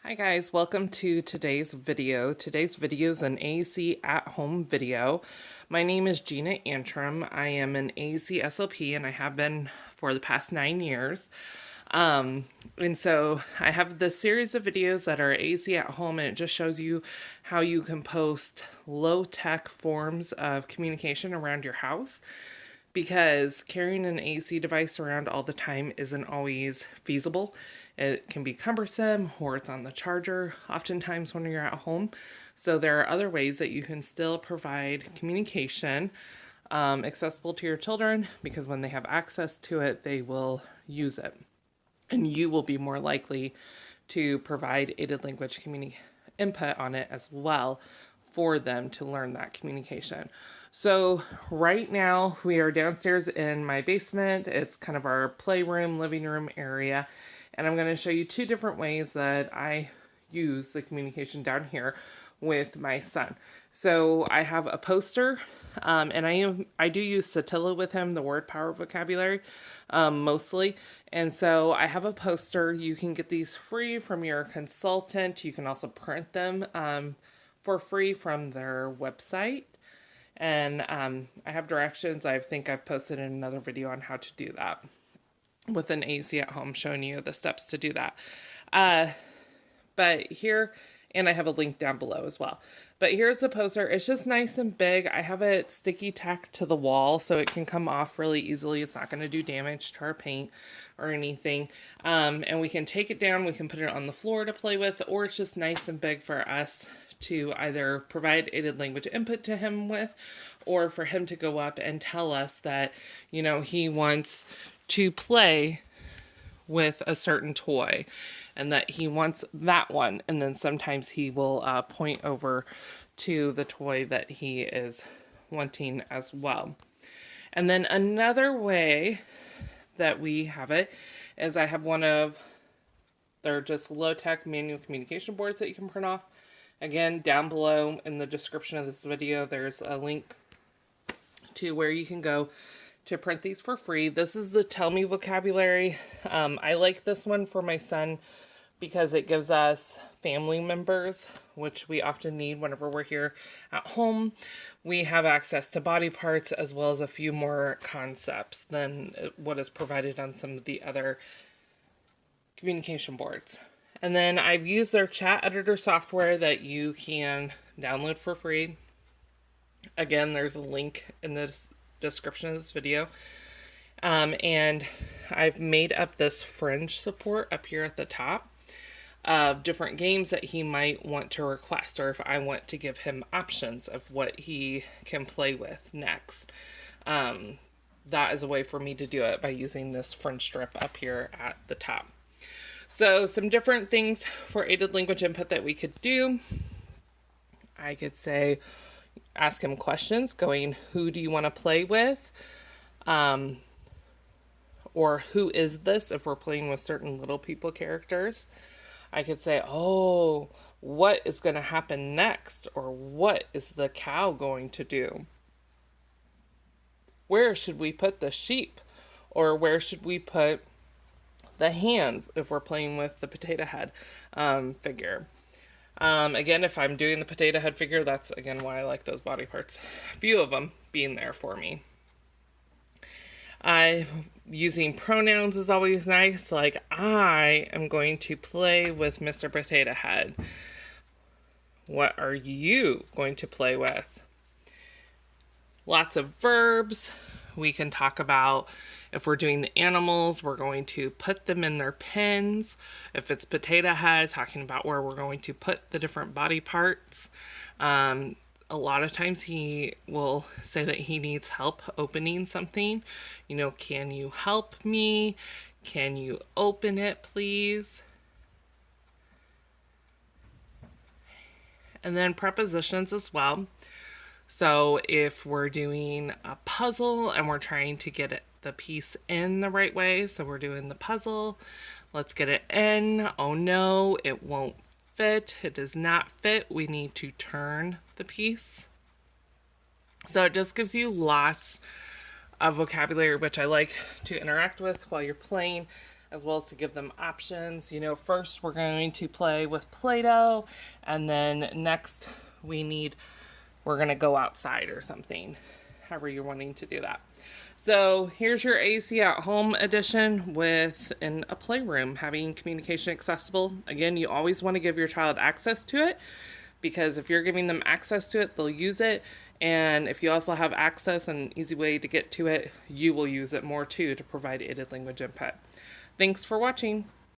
Hi guys, welcome to today's video. Today's video is an AAC at-home video. My name is Gina Antrim. I am an AAC SLP and I have been for the past 9 years. And so I have this series of videos that are AAC at home, and it just shows you how you can post low-tech forms of communication around your house, because carrying an AC device around all the time isn't always feasible. It can be cumbersome, or it's on the charger oftentimes when you're at home. So there are other ways that you can still provide communication accessible to your children, because when they have access to it, they will use it. And you will be more likely to provide aided language input on it as well for them to learn that communication. So right now we are downstairs in my basement. It's kind of our playroom, living room area. And I'm going to show you two different ways that I use the communication down here with my son. So I have a poster, and I do use Saltillo with him, the word power vocabulary, mostly. And so I have a poster. You can get these free from your consultant. You can also print them for free from their website. And I have directions. I think I've posted in another video on how to do that with an AC at home, showing you the steps to do that. But here, and I have a link down below as well. But here's the poster. It's just nice and big. I have it sticky tacked to the wall so it can come off really easily. It's not going to do damage to our paint or anything. And we can take it down. We can put it on the floor to play with, or it's just nice and big for us to either provide aided language input to him with, or for him to go up and tell us that, you know, he wants to play with a certain toy and that he wants that one. And then sometimes he will point over to the toy that he is wanting as well. And then another way that we have it is I have one of, they're just low-tech manual communication boards that you can print off. Again, down below in the description of this video, there's a link to where you can go to print these for free. This is the Tell Me vocabulary. I like this one for my son because it gives us family members, which we often need whenever we're here at home. We have access to body parts as well as a few more concepts than what is provided on some of the other communication boards. And then I've used their chat editor software that you can download for free. Again, there's a link in the description of this video. And I've made up this fringe support up here at the top of different games that he might want to request, or if I want to give him options of what he can play with next. That is a way for me to do it by using this fringe strip up here at the top. So some different things for aided language input that we could do. I could say, ask him questions going, who do you want to play with? Or who is this if we're playing with certain little people characters. I could say, oh, what is going to happen next? Or what is the cow going to do? Where should we put the sheep? Or where should we put the hand if we're playing with the potato head figure? Again, if I'm doing the potato head figure, that's again why I like those body parts. A few of them being there for me. Using pronouns is always nice. Like, I am going to play with Mr. Potato Head. What are you going to play with? Lots of verbs. We can talk about, if we're doing the animals, we're going to put them in their pens. If it's potato head, talking about where we're going to put the different body parts. A lot of times he will say that he needs help opening something. You know, can you help me? Can you open it, please? And then prepositions as well. So if we're doing a puzzle and we're trying to get the piece in the right way, so we're doing the puzzle, let's get it in. Oh no, it won't fit. It does not fit. We need to turn the piece. So it just gives you lots of vocabulary, which I like to interact with while you're playing. as well as to give them options. You know, first we're going to play with Play-Doh, and then next we're going to go outside or something, however you're wanting to do that. So here's your AAC at home edition with a playroom, having communication accessible. Again, you always want to give your child access to it, because if you're giving them access to it, they'll use it. And if you also have access and an easy way to get to it, you will use it more too to provide aided language input. Thanks for watching.